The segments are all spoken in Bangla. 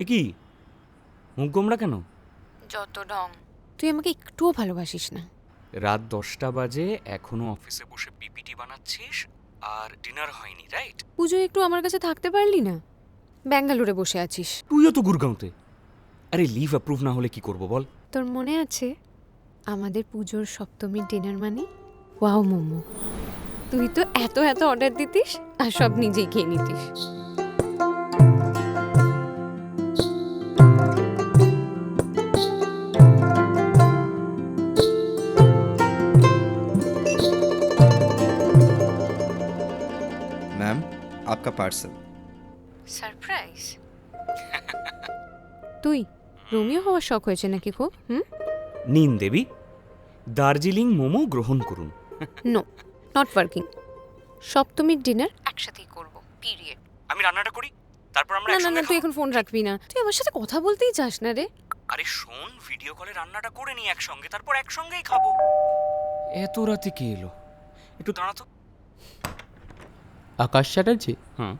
এ কি মুখ গোমড়া কেন? যত ঢং। তুই আমাকে একটুও ভালোবাসিস না। রাত 10টা বাজে, এখনো অফিসে বসে পিপিটি বানাচ্ছিস আর ডিনার হয়নি, রাইট? পুজো একটু আমার কাছে থাকতে পারলি না? ব্যাঙ্গালোরে বসে আছিস। তুইও তো গুরগাঁওতে। আরে লিভ অ্যাপ্রুভ না হলে কি করব বল? তোর মনে আছে আমাদের পুজোর সপ্তমীর ডিনার মানে ওয়াও মোমো? তুই তো এত এত অর্ডার দিতিস আর সব নিজেই খেয়ে নিতিস। मैम आपका पार्सल। সারপ্রাইজ? তুই রোমিও হওয়ার শখ হয়েছে নাকি খুব? নিন দেবী, দার্জিলিং মোমো গ্রহণ করুন। No, not working. সপ্তমীর ডিনার একসাথেই করব, পিরিয়ড। আমি রান্নাটা করি, তারপর আমরা না না একসঙ্গে না, তুই খাবো। এখন ফোন রাখবি না। তুই আমার সাথে কথা বলতেই চাস না রে। আরে শোন, ভিডিও কলে রান্নাটা করে নি একসঙ্গে, তারপর একসঙ্গেই খাবো। এত রাতে কে এলো? একটু দাঁড়া তো। आकाश चैटर्जी, হ্যাঁ,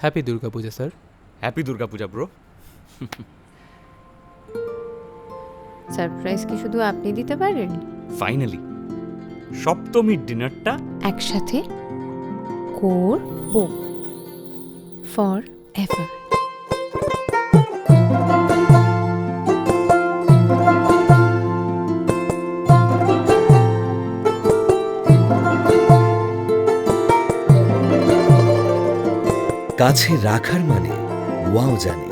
happy Durga Puja sir. Happy Durga Puja bro. Surprise কি শুধু আপনি দিতে পারেন? ফাইনালি সপ্তমীর ডিনারটা একসাথে করব ফর এভার। কাছে রাখার মানে ওয়াও জানে।